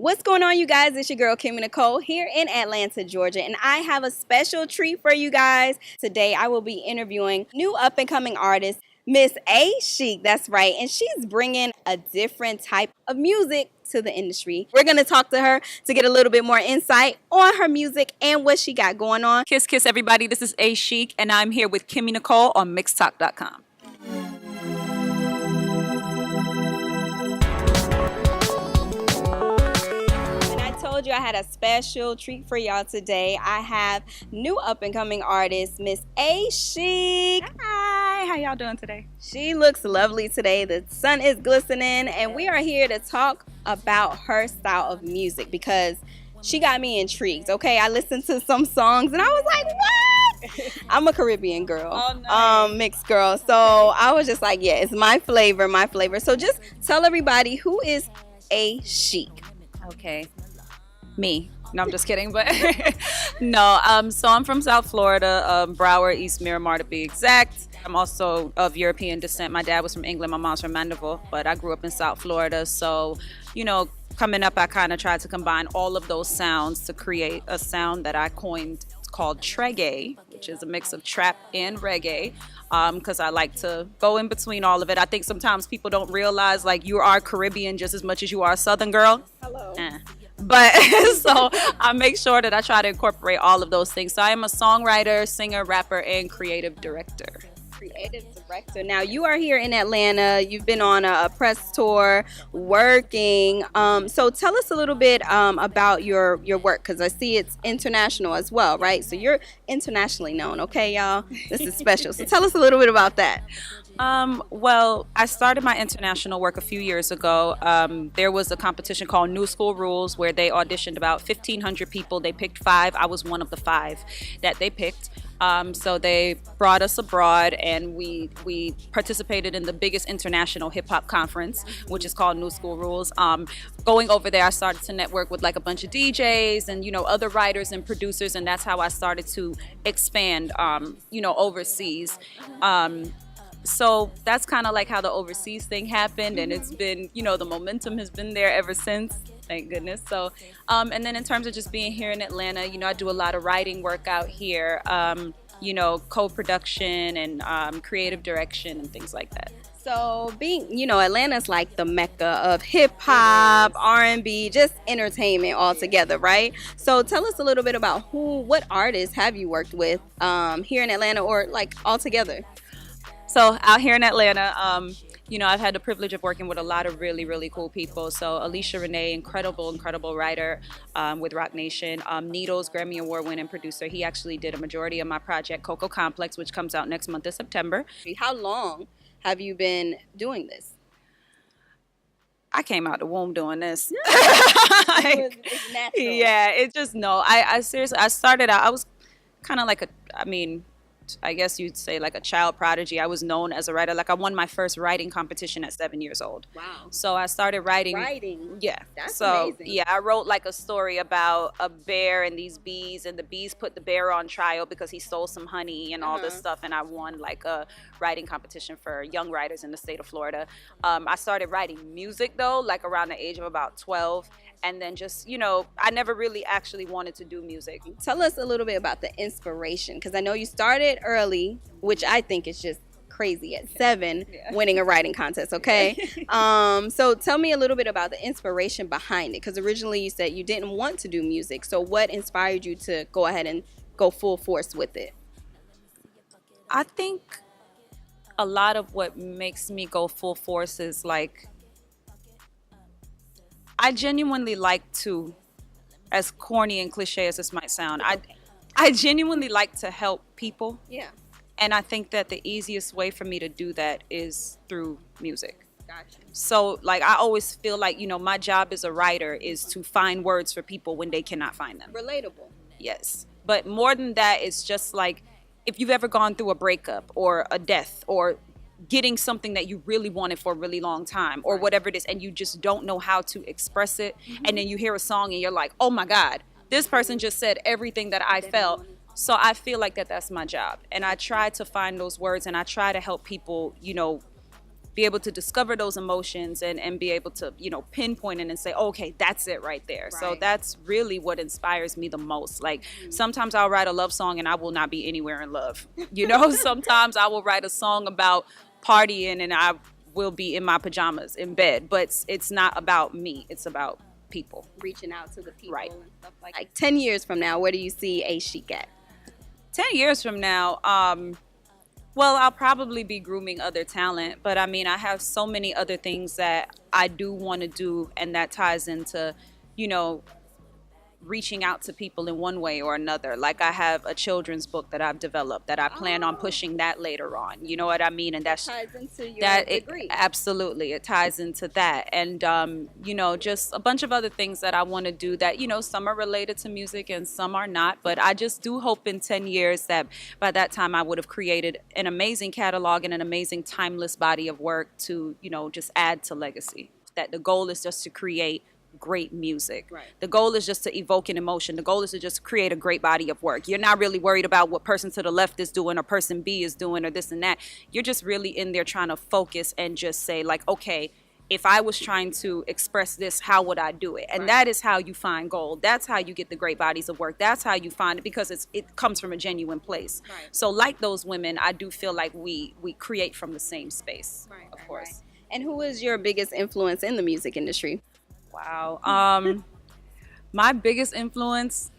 What's going on, you guys? It's your girl, Kimmy Nicole, here in Atlanta, Georgia, and I have a special treat for you guys. Today, I will be interviewing new up-and-coming artist, Miss A.CHIC. That's right, and she's bringing a different type of music to the industry. We're going to talk to her to get a little bit more insight on her music and what she got going on. Kiss, kiss, everybody. This is A.CHIC, and I'm here with Kimmy Nicole on mixtalk.com. Told you I had a special treat for y'all today. I have new up-and-coming artist, Miss A.CHIC. Hi, how y'all doing today? She looks lovely today. The sun is glistening, and we are here to talk about her style of music because she got me intrigued. Okay, I listened to some songs and I was like, what? I'm a Caribbean girl, mixed girl. So I was just like, yeah, it's my flavor, my flavor. So just tell everybody, who is A.CHIC? Okay. Me. No, I'm just kidding, but no. So I'm from South Florida, Broward, East Miramar to be exact. I'm also of European descent. My dad was from England, my mom's from Mandeville, but I grew up in South Florida. So, you know, coming up, I kind of tried to combine all of those sounds to create a sound that I coined called TRAGGAE, which is a mix of trap and reggae. Because I like to go in between all of it. I think sometimes people don't realize like you are Caribbean just as much as you are a Southern girl. Hello. But so I make sure that I try to incorporate all of those things. So I am a songwriter, singer, rapper, and creative director. Creative director. Now you are here in Atlanta. You've been on a press tour, working. So tell us a little bit about your work, because I see it's international as well, right? So you're internationally known, okay, y'all? This is special. So tell us a little bit about that. Well, I started my international work a few years ago. There was a competition called New School Rules where they auditioned about 1,500 people. They picked 5. I was one of the 5 that they picked. So they brought us abroad and we participated in the biggest international hip hop conference, which is called New School Rules. Going over there, I started to network with like a bunch of DJs and, you know, other writers and producers. And that's how I started to expand, you know, overseas. So that's kind of like how the overseas thing happened, and it's been, you know, the momentum has been there ever since, thank goodness. So, and then in terms of just being here in Atlanta, you know, I do a lot of writing work out here, you know, co-production and creative direction and things like that. So being, you know, Atlanta's like the mecca of hip hop, R&B, just entertainment altogether, right? So tell us a little bit about what artists have you worked with here in Atlanta or like altogether? So out here in Atlanta, you know, I've had the privilege of working with a lot of really, really cool people. So Alicia Renee, incredible writer with Rock Nation. Needles, Grammy Award-winning producer. He actually did a majority of my project, Coco Complex, which comes out next month in September. How long have you been doing this? I came out the womb doing this. It's natural. Yeah, it's just, no. I seriously, I started out, I was kind of like I guess you'd say like a child prodigy. I was known as a writer. Like I won my first writing competition at 7 years old. Wow. So I started writing. Yeah. That's so, amazing. Yeah, I wrote like a story about a bear and these bees, and the bees put the bear on trial because he stole some honey and all this stuff. And I won like a writing competition for young writers in the state of Florida. I started writing music though, like around the age of about 12. And then just, you know, I never really actually wanted to do music. Tell us a little bit about the inspiration, because I know you started early, which I think is just crazy at 7, winning a writing contest, okay? So tell me a little bit about the inspiration behind it, because originally you said you didn't want to do music. So what inspired you to go ahead and go full force with it? I think a lot of what makes me go full force is like, I genuinely like to, as corny and cliche as this might sound, I genuinely like to help people. Yeah. And I think that the easiest way for me to do that is through music. Gotcha. So like I always feel like, you know, my job as a writer is to find words for people when they cannot find them. Relatable. Yes. But more than that, it's just like if you've ever gone through a breakup or a death or getting something that you really wanted for a really long time or whatever it is, and you just don't know how to express it. And then you hear a song and you're like, oh my God, this person just said everything that I felt. So I feel like that's my job. And I try to find those words and I try to help people, you know, be able to discover those emotions and be able to, you know, pinpoint it and say, okay, that's it right there. Right. So that's really what inspires me the most. Like sometimes I'll write a love song and I will not be anywhere in love. You know, sometimes I will write a song about partying and I will be in my pajamas in bed, but it's not about me. It's about people. Reaching out to the people, right, and stuff like 10 years from now, where do you see A.CHIC at? 10 years from now, well, I'll probably be grooming other talent, but I mean, I have so many other things that I do want to do, and that ties into, you know, reaching out to people in one way or another. Like I have a children's book that I've developed that I plan on pushing that later on. You know what I mean? And that's ties into your degree. Absolutely, it ties into that. And you know, just a bunch of other things that I want to do that, you know, some are related to music and some are not. But I just do hope in 10 years that by that time I would have created an amazing catalog and an amazing timeless body of work to, you know, just add to legacy. That the goal is just to create great music. Right. The goal is just to evoke an emotion. The goal is to just create a great body of work. You're not really worried about what person to the left is doing or person B is doing or this and that. You're just really in there trying to focus and just say like, okay, if I was trying to express this, how would I do it? And that is how you find gold. That's how you get the great bodies of work. That's how you find it, because it comes from a genuine place. Right. So like those women, I do feel like we create from the same space, of course. Right. And who is your biggest influence in the music industry? Wow. My biggest influence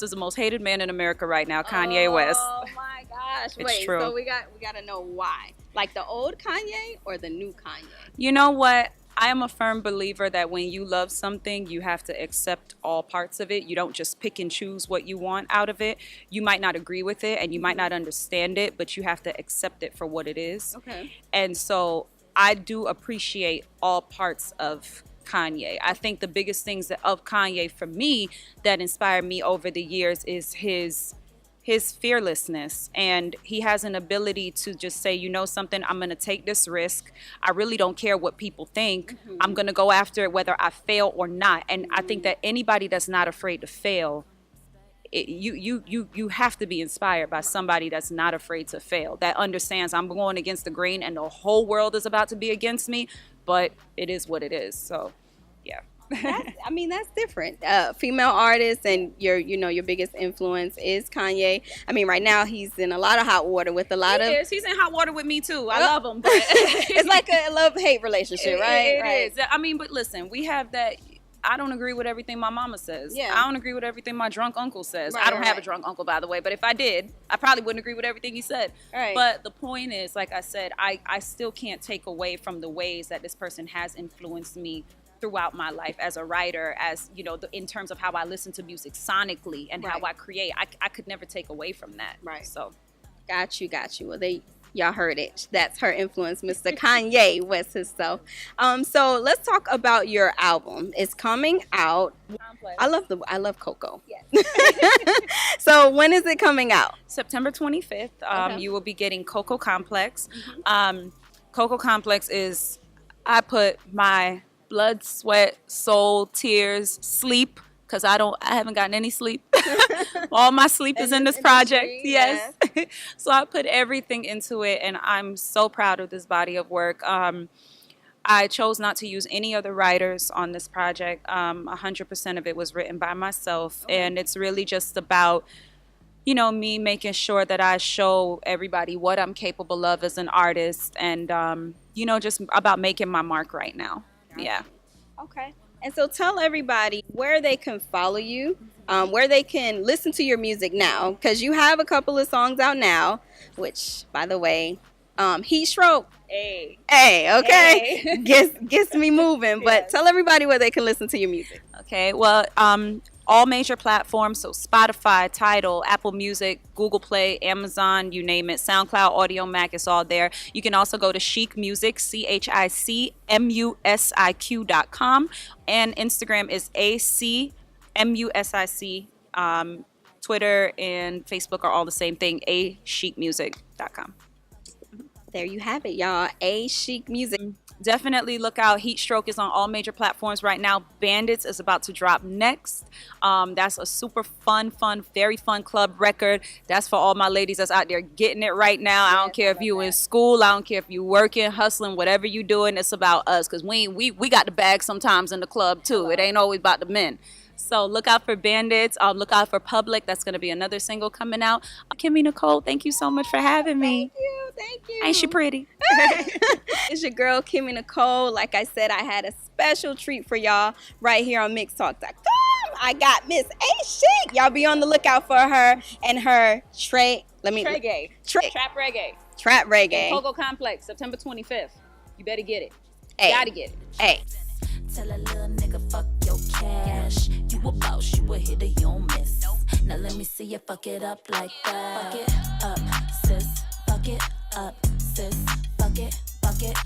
is the most hated man in America right now, Kanye West. Oh my gosh. It's Wait, true. So we got to know why. Like the old Kanye or the new Kanye? You know what? I am a firm believer that when you love something, you have to accept all parts of it. You don't just pick and choose what you want out of it. You might not agree with it and you might not understand it, but you have to accept it for what it is. Okay. And so I do appreciate all parts of Kanye. I think the biggest things of Kanye for me that inspired me over the years is his fearlessness, and he has an ability to just say, you know something, I'm going to take this risk. I really don't care what people think. I'm going to go after it whether I fail or not. And I think that anybody that's not afraid to fail, you have to be inspired by somebody that's not afraid to fail, that understands I'm going against the grain and the whole world is about to be against me, but it is what it is. So yeah. That's different. Female artist, and your biggest influence is Kanye. I mean, right now he's in a lot of hot water with a lot of. He's in hot water with me too. I love him, but it's like a love-hate relationship, right? It is. I mean, but listen, we have that. I don't agree with everything my mama says. Yeah. I don't agree with everything my drunk uncle says. I don't have a drunk uncle, by the way, but if I did, I probably wouldn't agree with everything he said. Right. But the point is, like I said, I still can't take away from the ways that this person has influenced me throughout my life as a writer, as you know, in terms of how I listen to music sonically and how I create. I could never take away from that. Right. So got you. Well, y'all heard it. That's her influence, Mr. Kanye West himself. So let's talk about your album. It's coming out. I love Coco. Yes. So when is it coming out? September 25th. Okay. You will be getting Coco Complex. Coco Complex is, I put my blood, sweat, soul, tears, sleep, because I haven't gotten any sleep. All my sleep is in this project. Yes. So I put everything into it, and I'm so proud of this body of work. I chose not to use any other writers on this project. 100% of it was written by myself, and it's really just about, you know, me making sure that I show everybody what I'm capable of as an artist, and you know, just about making my mark right now. Yeah. Okay. And so tell everybody where they can follow you, where they can listen to your music now, because you have a couple of songs out now, which, by the way, Heat Stroke. Hey, okay. Hey. Gets me moving. But tell everybody where they can listen to your music. Okay. Well, all major platforms, so Spotify, Tidal, Apple Music, Google Play, Amazon, you name it, SoundCloud, Audio Mac, it's all there. You can also go to Chic Music, ChickMusic.com, and Instagram is ACMUSIC. Twitter and Facebook are all the same thing, AChicMusic.com. There you have it, y'all. A.CHIC Music. Definitely look out. Heat Stroke is on all major platforms right now. Bandits is about to drop next. That's a super fun, very fun club record. That's for all my ladies that's out there getting it right now. I don't care if you in school. I don't care if you working, hustling, whatever you doing. It's about us, because we got the bag sometimes in the club too. It ain't always about the men. So look out for Bandits. Look out for Public. That's going to be another single coming out. Kimmy Nicole, thank you so much for having me. Thank you. Ain't she pretty? It's your girl, Kimmy Nicole. Like I said, I had a special treat for y'all right here on MixTalk.com. I got Miss A.CHIC. Y'all be on the lookout for her and her Trap reggae. Trap reggae. Pogo Complex, September 25th. You better get it. Hey. Gotta get it. Hey. Tell a little nigga fuck your cash. You a boss, you a hitter, you don't miss. Now let me see you fuck it up like that. Fuck it up, sis. Fuck it up, sis. Fuck it